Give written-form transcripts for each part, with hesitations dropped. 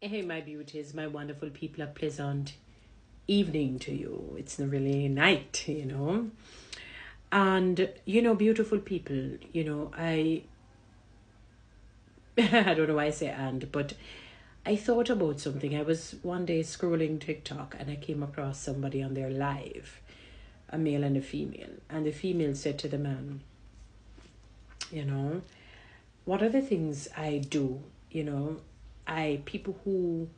Hey, my beauties, my wonderful people, a pleasant evening to you. It's not really night. And, beautiful people, I don't know why I say and, but I thought about something. I was one day scrolling TikTok and I came across somebody on their live, a male and a female. And the female said to the man, you know, what are the things I do? People who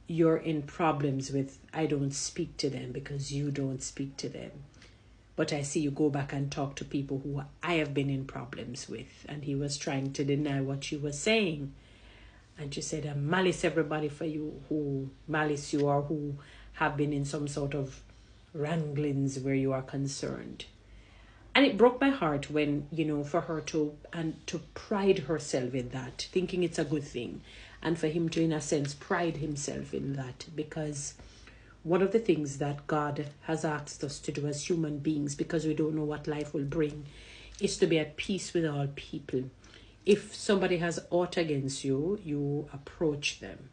you're in problems with, I don't speak to them because you don't speak to them. But I see you go back and talk to people who I have been in problems with. And he was trying to deny what she was saying. And she said, I malice everybody for you who malice you or who have been in some sort of wranglings where you are concerned. And it broke my heart when, for her to pride herself in that, thinking it's a good thing. And for him to, in a sense, pride himself in that. Because one of the things that God has asked us to do as human beings, because we don't know what life will bring, is to be at peace with all people. If somebody has aught against you, you approach them.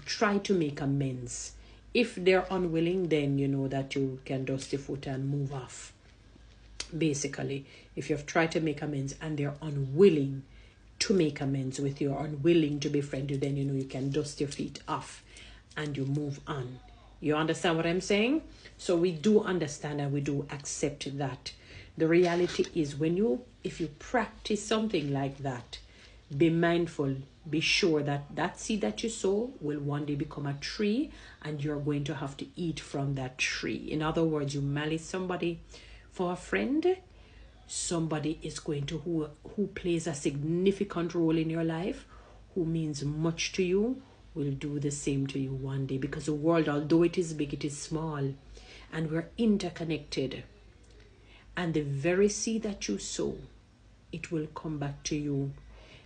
Try to make amends. If they're unwilling, then you know that you can dust your foot and move off. Basically, if you've tried to make amends and they're unwilling to make amends with you or unwilling to befriend you, then you can dust your feet off and you move on. You understand what I'm saying? So we do understand and we do accept that. The reality is if you practice something like that, be mindful, be sure that that seed that you sow will one day become a tree and you're going to have to eat from that tree. In other words, you malice somebody for a friend, somebody is going to who plays a significant role in your life, who means much to you, will do the same to you one day. Because the world, although it is big, it is small, and we're interconnected. And the very seed that you sow, it will come back to you.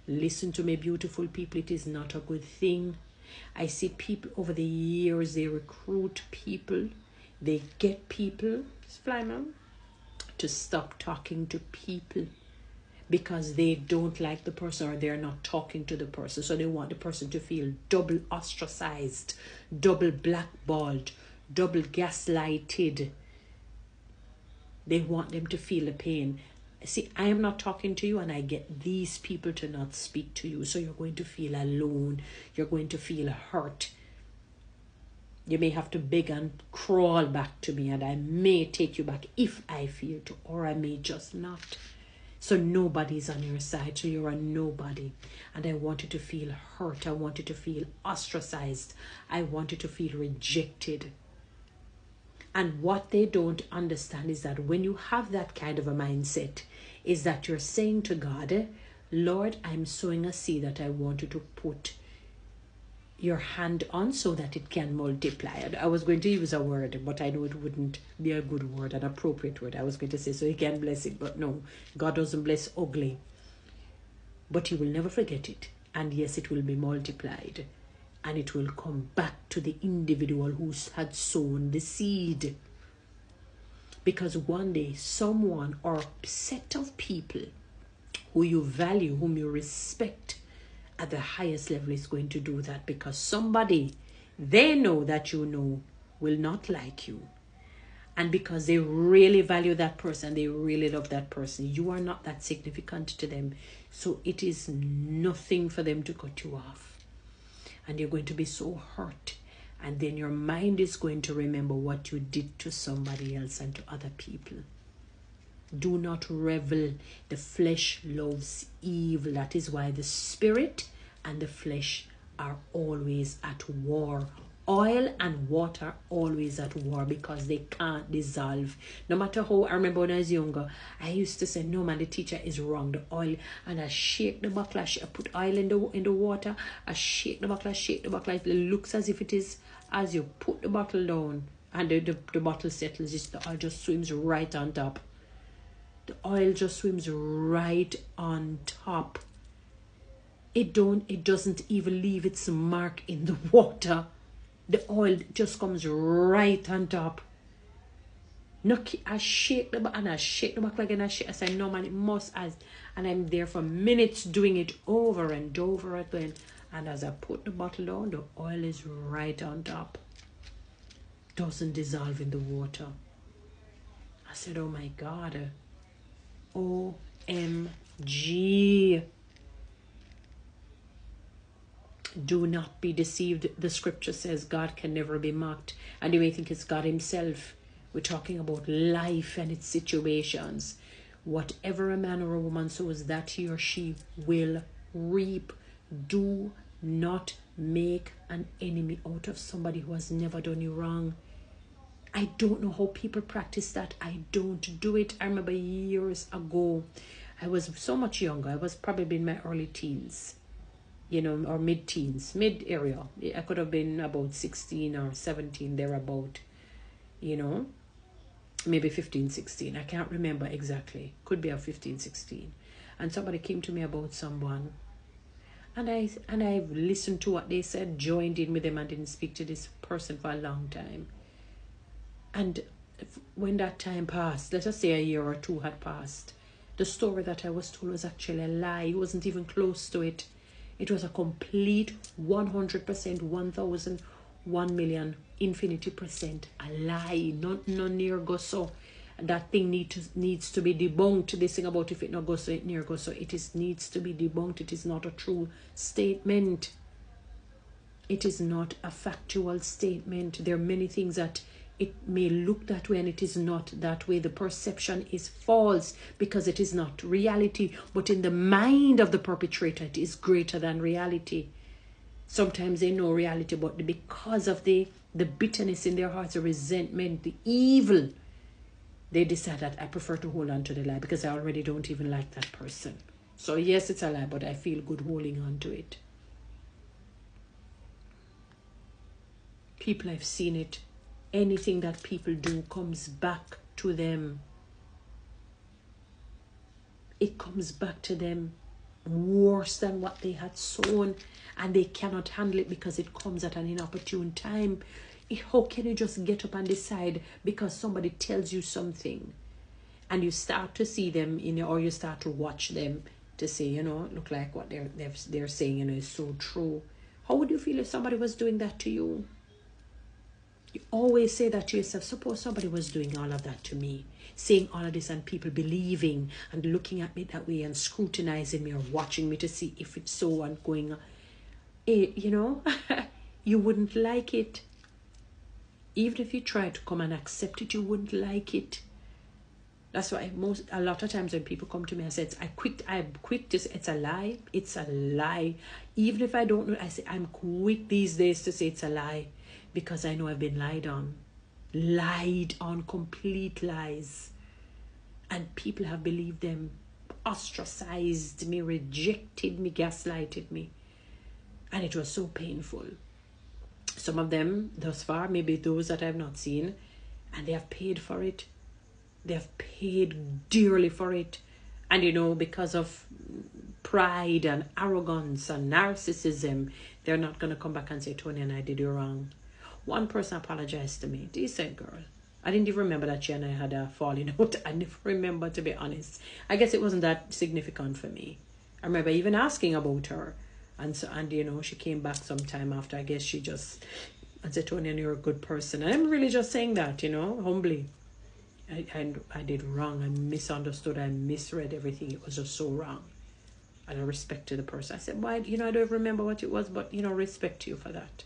Listen to me, beautiful people, it is not a good thing. I see people over the years, they recruit people, they get people, fly man, to stop talking to people because they don't like the person or they're not talking to the person. So they want the person to feel double ostracized, double blackballed, double gaslighted. They want them to feel the pain. See, I am not talking to you and I get these people to not speak to you. So you're going to feel alone. You're going to feel hurt. You may have to beg and crawl back to me and I may take you back if I feel to, or I may just not. So nobody's on your side, so you're a nobody. And I want you to feel hurt. I want you to feel ostracized. I want you to feel rejected. And what they don't understand is that when you have that kind of a mindset, is that you're saying to God, Lord, I'm sowing a seed that I want you to put your hand on so that it can multiply. I was going to use a word, but I know it wouldn't be a good word, an appropriate word. I was going to say so he can bless it, but no, God doesn't bless ugly. But he will never forget it. And yes, it will be multiplied. And it will come back to the individual who had sown the seed. Because one day, someone or a set of people who you value, whom you respect, at the highest level is going to do that, because somebody they know that you know will not like you, and because they really value that person, they really love that person, you are not that significant to them, so it is nothing for them to cut you off, and you're going to be so hurt, and then your mind is going to remember what you did to somebody else and to other people. Do not revel. The flesh loves evil. That is why the spirit and the flesh are always at war. Oil and water are always at war because they can't dissolve. No matter how, I remember when I was younger, I used to say, no man, the teacher is wrong. The oil, and I shake the buckler, I put oil in the water, I shake the buckler, It looks as if it is, as you put the bottle down and the bottle settles, the oil just swims right on top. The oil just swims right on top. It doesn't even leave its mark in the water. The oil just comes right on top. No, I shake the back and I shake the back again. I say, no man, it must as, and I'm there for minutes doing it over and over again. And as I put the bottle down, the oil is right on top. Doesn't dissolve in the water. I said, oh my God. OMG. Do not be deceived. The scripture says God can never be mocked. And you may think it's God himself. We're talking about life and its situations. Whatever a man or a woman sows, that he or she will reap. Do not make an enemy out of somebody who has never done you wrong. I don't know how people practice that. I don't do it. I remember years ago, I was so much younger. I was probably in my early teens, or mid-teens, mid-area. I could have been about 16 or 17, thereabout, maybe 15, 16. I can't remember exactly. Could be a 15, 16. And somebody came to me about someone. And I listened to what they said, joined in with them, and didn't speak to this person for a long time. And when that time passed, let us say a year or two had passed, the story that I was told was actually a lie. It wasn't even close to it. It was a complete 100%, 1,000, 1 million, infinity percent a lie. Not near go so. That thing needs to be debunked. This thing about if it not goes so, it near goes so. Needs to be debunked. It is not a true statement. It is not a factual statement. There are many things that it may look that way and it is not that way. The perception is false because it is not reality. But in the mind of the perpetrator, it is greater than reality. Sometimes they know reality, but because of the bitterness in their hearts, the resentment, the evil, they decide that I prefer to hold on to the lie because I already don't even like that person. So yes, it's a lie, but I feel good holding on to it. People, I've seen it. Anything that people do comes back to them. It comes back to them worse than what they had sown, and they cannot handle it because it comes at an inopportune time. How can you just get up and decide because somebody tells you something and you start to see them, or you start to watch them to say, look like what they're saying, is so true. How would you feel if somebody was doing that to you? You always say that to yourself. Suppose somebody was doing all of that to me, saying all of this, and people believing and looking at me that way and scrutinizing me or watching me to see if it's so and going on. You wouldn't like it. Even if you try to come and accept it, you wouldn't like it. That's why a lot of times when people come to me and say, I'm quick to say it's a lie. It's a lie. Even if I don't know, I say I'm quick these days to say it's a lie. Because I know I've been lied on, complete lies. And people have believed them, ostracized me, rejected me, gaslighted me. And it was so painful. Some of them, thus far, maybe those that I've not seen, and they have paid for it. They have paid dearly for it. And because of pride and arrogance and narcissism, they're not going to come back and say, Toni-Ann, I did you wrong. One person apologized to me. Decent girl. I didn't even remember that she and I had a falling out. I never remember, to be honest. I guess it wasn't that significant for me. I remember even asking about her. And she came back sometime after. I guess she just said, Toni-Ann, you're a good person. And I'm really just saying that, humbly. I did wrong. I misunderstood. I misread everything. It was just so wrong. And I respected the person. I said, why, I don't remember what it was, but, respect you for that.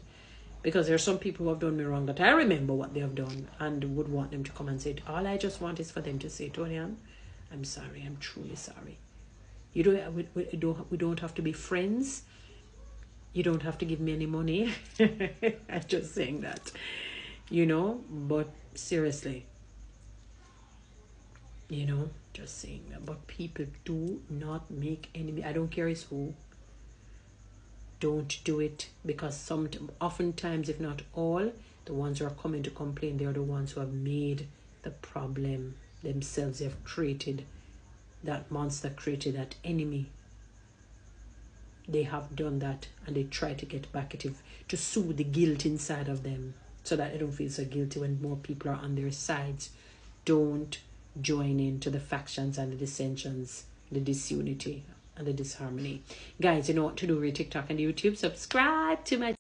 Because there are some people who have done me wrong that I remember what they have done and would want them to come and say, all I just want is for them to say, Toni-Ann, I'm sorry. I'm truly sorry. We don't have to be friends. You don't have to give me any money. I'm just saying that, but seriously, just saying that. But people do not make enemy. I don't care who. Don't do it, because oftentimes, if not all, the ones who are coming to complain, they're the ones who have made the problem themselves. They've created that monster, created that enemy. They have done that, and they try to get back at it, to soothe the guilt inside of them so that they don't feel so guilty when more people are on their sides. Don't join into the factions and the dissensions, the disunity. and the disharmony. Guys, you know what to do with TikTok and YouTube. Subscribe to my